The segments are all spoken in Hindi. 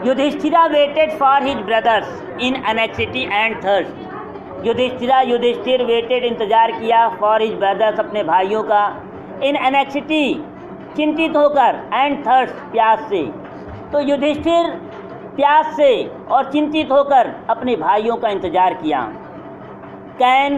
Yudhishthira waited for his brothers in anxiety and thirst. Yudhishthir waited इंतजार किया फॉर हिज ब्रदर्स अपने भाइयों का, इन एनेक्सिटी चिंतित होकर, एंड थर्स्ट प्यास से। तो युधिष्ठिर प्यास से और चिंतित होकर अपने भाइयों का इंतजार किया। Can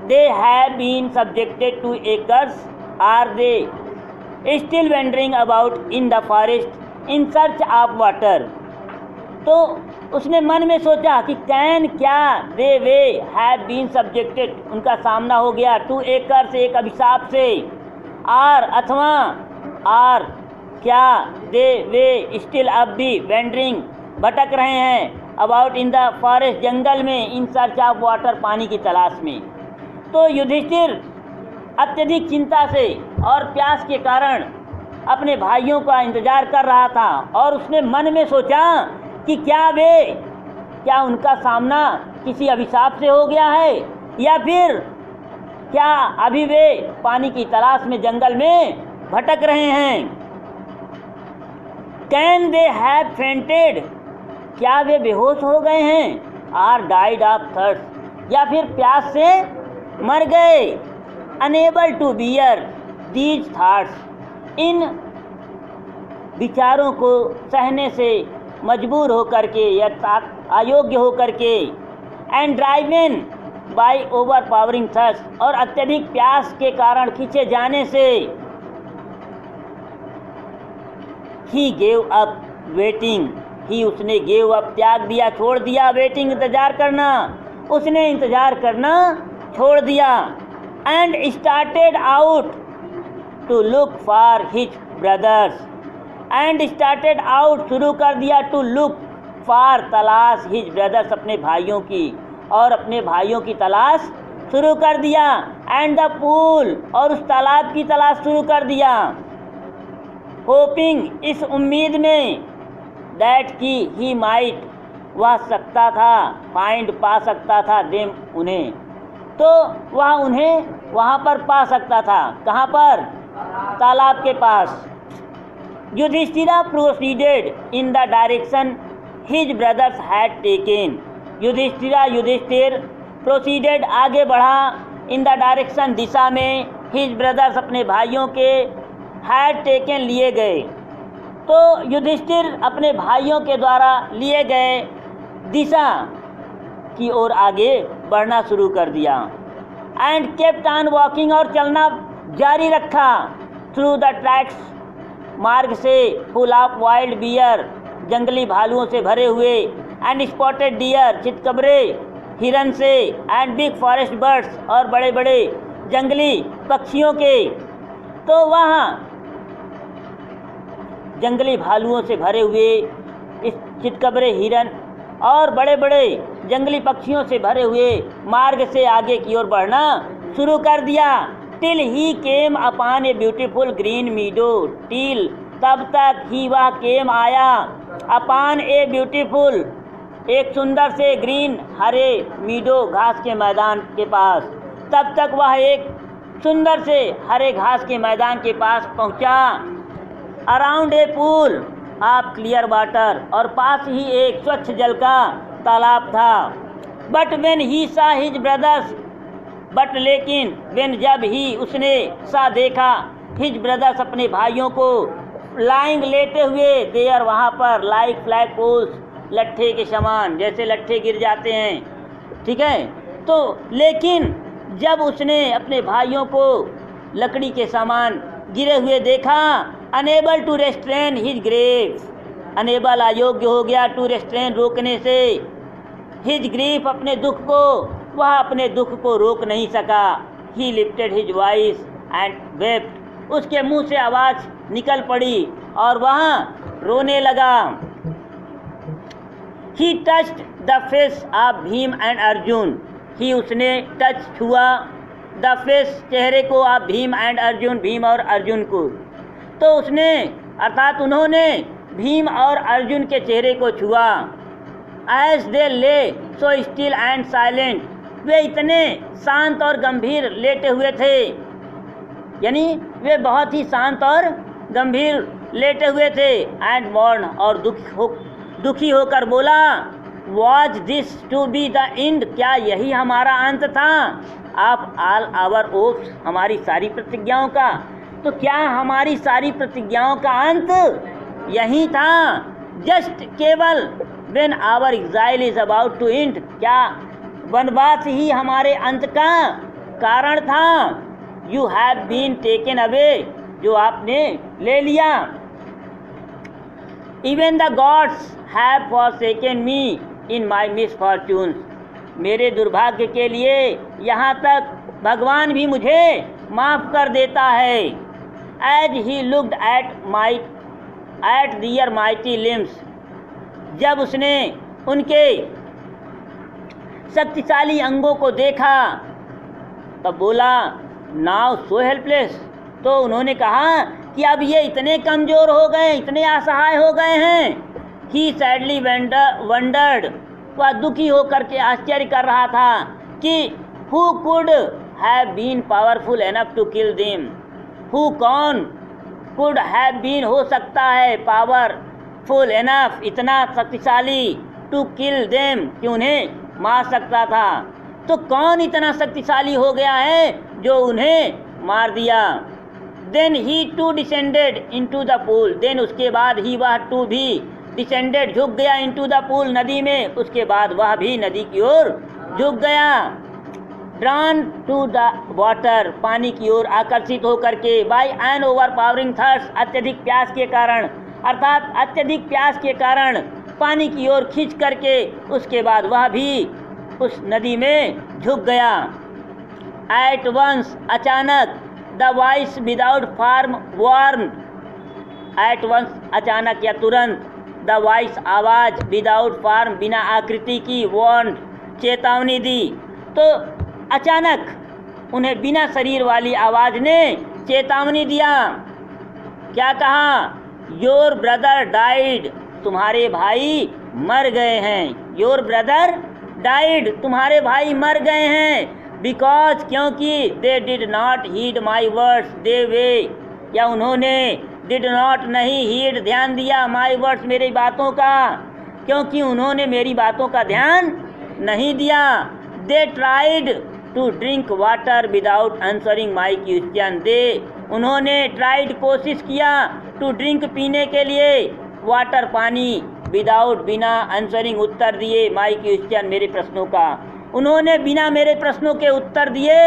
they have been subjected to a curse, are they still wandering about in the forest in search of water. तो उसने मन में सोचा कि कैन क्या दे वे हैव बीन सब्जेक्टेड उनका सामना हो गया टू ए कर्स एक अभिशाप से, आर अथवा आर क्या दे वे स्टिल अब भी वेंडरिंग भटक रहे हैं अबाउट इन द फॉरेस्ट जंगल में, इन सर्च ऑफ वाटर पानी की तलाश में। तो युधिष्ठिर अत्यधिक चिंता से और प्यास के कारण अपने भाइयों का इंतजार कर रहा था और उसने मन में सोचा कि क्या उनका सामना किसी अभिशाप से हो गया है या फिर क्या अभी वे पानी की तलाश में जंगल में भटक रहे हैं। कैन दे हैव फेंटेड क्या वे बेहोश हो गए हैं, आर डाइड ऑफ थर्स्ट या फिर प्यास से मर गए। Unable to bear these thoughts इन विचारों को सहने से मजबूर होकर के या अयोग्य होकर के, and driven by overpowering thirst और अत्यधिक प्यास के कारण खींचे जाने से, he gave up waiting he उसने गेव अप त्याग दिया, छोड़ दिया, वेटिंग इंतजार करना, उसने इंतजार करना छोड़ दिया। And started out to look for his brothers, and started out शुरू कर दिया, टू लुक फॉर तलाश हिज ब्रदर्स अपने भाइयों की, और अपने भाइयों की तलाश शुरू कर दिया। एंड द पूल और उस तालाब की तलाश शुरू कर दिया, होपिंग इस उम्मीद में, दैट की ही माइट वह सकता था, फाइंड पा सकता था, देम उन्हें, तो वह उन्हें वहाँ पर पा सकता था। कहाँ पर? तालाब के पास। Yudhishthira proceeded in the direction his brothers had taken. Yudhishthir proceeded आगे बढ़ा, इन द डायरेक्शन दिशा में, हिज ब्रदर्स अपने भाइयों के, हैड टेकन लिए गए। तो युधिष्ठिर अपने भाइयों के द्वारा लिए गए दिशा की ओर आगे बढ़ना शुरू कर दिया। एंड केप्ट ऑन वॉकिंग और चलना जारी रखा, थ्रू द ट्रैक्स मार्ग से, फुल ऑफ वाइल्ड बियर जंगली भालुओं से भरे हुए, एंड स्पॉटेड डियर चितकबरे हिरन से, एंड बिग फॉरेस्ट बर्ड्स और बड़े बड़े जंगली पक्षियों के। तो वहाँ जंगली भालुओं से भरे हुए इस चितकबरे हिरन और बड़े बड़े जंगली पक्षियों से भरे हुए मार्ग से आगे की ओर बढ़ना शुरू कर दिया। Till he came upon a beautiful green मीडो, till तब तक ही वह केम आया, अपॉन ए ब्यूटीफुल एक सुंदर से ग्रीन हरे मीडो घास के मैदान के पास, तब तक वह एक सुंदर से हरे घास के मैदान के पास पहुंचा। Around a pool of clear water और पास ही एक स्वच्छ जल का तालाब था। बट व्हेन ही सा हिज ब्रदर्स, बट लेकिन व्हेन जब ही उसने सा देखा, हिज ब्रदर्स अपने भाइयों को, लाइंग लेटे हुए, देयर वहाँ पर, लाइक फ्लैग पोल्स लट्ठे के समान, जैसे लट्ठे गिर जाते हैं, ठीक है। तो लेकिन जब उसने अपने भाइयों को लकड़ी के समान गिरे हुए देखा, unable to restrain his grief, unable अयोग्य हो गया, टू रेस्ट्रेन रोकने से, हिज ग्रीफ अपने दुख को, वह अपने दुख को रोक नहीं सका। ही lifted his voice and wept, उसके मुंह से आवाज़ निकल पड़ी और वहाँ रोने लगा। He touched the face of Bhim and Arjun, he उसने टच छुआ, द फेस चेहरे को, ऑफ भीम एंड अर्जुन भीम और अर्जुन को। तो उसने अर्थात उन्होंने भीम और अर्जुन के चेहरे को छुआ। एज दे ले सो स्टिल एंड साइलेंट, वे इतने शांत और गंभीर लेटे हुए थे, यानी वे बहुत ही शांत और गंभीर लेटे हुए थे। एंड मॉर्न और दुखी होकर बोला, was this to be the end, क्या यही हमारा अंत था? आप ऑल आवर ओप्स, हमारी सारी प्रतिज्ञाओं का, तो क्या हमारी सारी प्रतिज्ञाओं का अंत यही था? जस्ट केवल when our exile is about to end, क्या वनवास ही हमारे अंत का कारण था? You have been taken away, जो आपने ले लिया। Even the gods have forsaken me in my misfortunes, मेरे दुर्भाग्य के लिए यहाँ तक भगवान भी मुझे माफ़ कर देता है। As he looked at their mighty limbs, जब उसने उनके शक्तिशाली अंगों को देखा तब बोला, नाउ सो हेल्पलेस, तो उन्होंने कहा कि अब ये इतने कमज़ोर हो गए, इतने असहाय हो गए हैं। ही सैडली वंडर्ड, वह दुखी होकर के आश्चर्य कर रहा था कि who could have been powerful enough to kill them, who कौन कुड हैव बीन हो सकता है पावरफुल एनफ, इतना शक्तिशाली, टू किल देम, कि उन्हें मार सकता था। तो कौन इतना शक्तिशाली हो गया है जो उन्हें मार दिया? Then he too descended into the pool, then उसके बाद ही वह टू भी डिसेंडेड झुक गया इनटू द पूल, नदी में, उसके बाद वह भी नदी की ओर झुक गया। ड्रॉन टू द वाटर, पानी की ओर आकर्षित होकर के, by an overpowering thirst, अत्यधिक प्यास के कारण, अर्थात अत्यधिक प्यास के कारण पानी की ओर खींच करके उसके बाद वह भी उस नदी में झुक गया। एट वंस, अचानक, the voice without form warn, at once अचानक या तुरंत, द वॉइस आवाज़, विदाउट फॉर्म बिना आकृति की, वार्न चेतावनी दी। तो अचानक उन्हें बिना शरीर वाली आवाज़ ने चेतावनी दिया। क्या कहा? योर ब्रदर डाइड, तुम्हारे भाई मर गए हैं। योर ब्रदर डाइड, तुम्हारे भाई मर गए हैं। बिकॉज, क्योंकि they did not heed my words, they way, या उन्होंने डिड नॉट नहीं, हीड ध्यान दिया, माई वर्ड्स मेरी बातों का, क्योंकि उन्होंने मेरी बातों का ध्यान नहीं दिया। They tried to drink water without answering my question, they, उन्होंने ट्राइड कोशिश किया, टू ड्रिंक पीने के लिए, वाटर पानी, विदाउट बिना, आंसरिंग उत्तर दिए, माई क्वेश्चन मेरे प्रश्नों का, उन्होंने बिना मेरे प्रश्नों के उत्तर दिए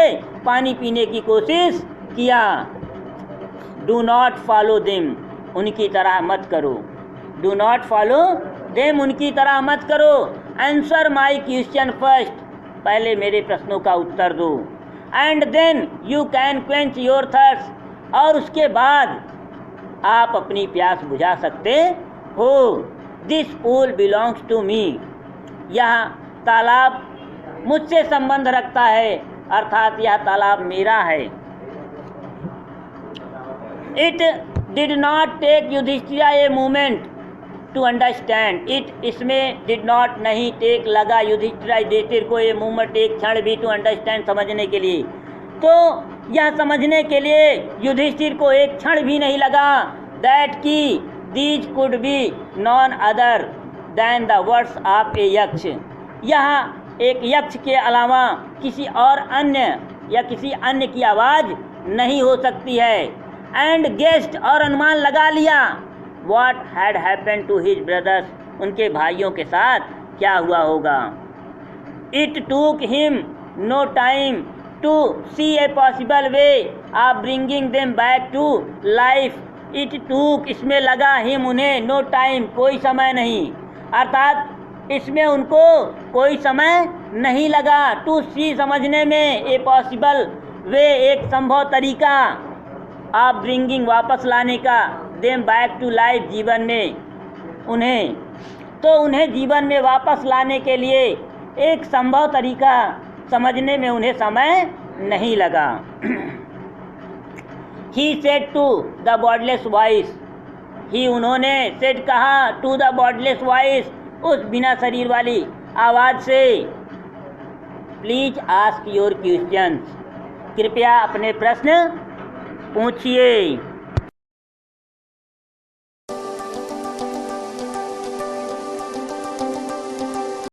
पानी पीने की कोशिश किया। डू नॉट फॉलो देम, उनकी तरह मत करो। डू नॉट फॉलो देम, उनकी तरह मत करो। आंसर माई क्वेश्चन फर्स्ट, पहले मेरे प्रश्नों का उत्तर दो। And then you can quench your thirst, और उसके बाद आप अपनी प्यास बुझा सकते हो। This pool belongs to me, यह तालाब मुझसे संबंध रखता है, अर्थात यह तालाब मेरा है। It did not take Yudhishthira a moment to understand it, इसमें डिड नॉट नहीं, टेक लगा युधिष्ठिर को ए मोमेंट, एक क्षण भी, टू अंडरस्टैंड समझने के लिए। तो यह समझने के लिए युधिष्ठिर को एक क्षण भी नहीं लगा दैट की these could be none other than the words of a Yaksha, यह एक यक्ष के अलावा किसी और अन्य या किसी अन्य की आवाज़ नहीं हो सकती है। एंड गेस्ट, और अनुमान लगा लिया, what had happened to his brothers, उनके भाइयों के साथ क्या हुआ होगा। It took him no time to see a possible way of bringing them back to life. It took, इसमें लगा, हिम उन्हें, नो टाइम कोई समय नहीं, अर्थात इसमें उनको कोई समय नहीं लगा, टू सी समझने में, ए पॉसिबल वे एक संभव तरीका, आप ब्रिंगिंग वापस लाने का, देम बैक टू लाइफ जीवन में उन्हें, तो उन्हें जीवन में वापस लाने के लिए एक संभव तरीका समझने में उन्हें समय नहीं लगा। He said to the bodiless voice, he उन्होंने सेड कहा, टू द बॉडलेस वॉइस, उस बिना शरीर वाली आवाज़ से, प्लीज आस्क योर क्वेश्चंस, कृपया अपने प्रश्न पूछिए।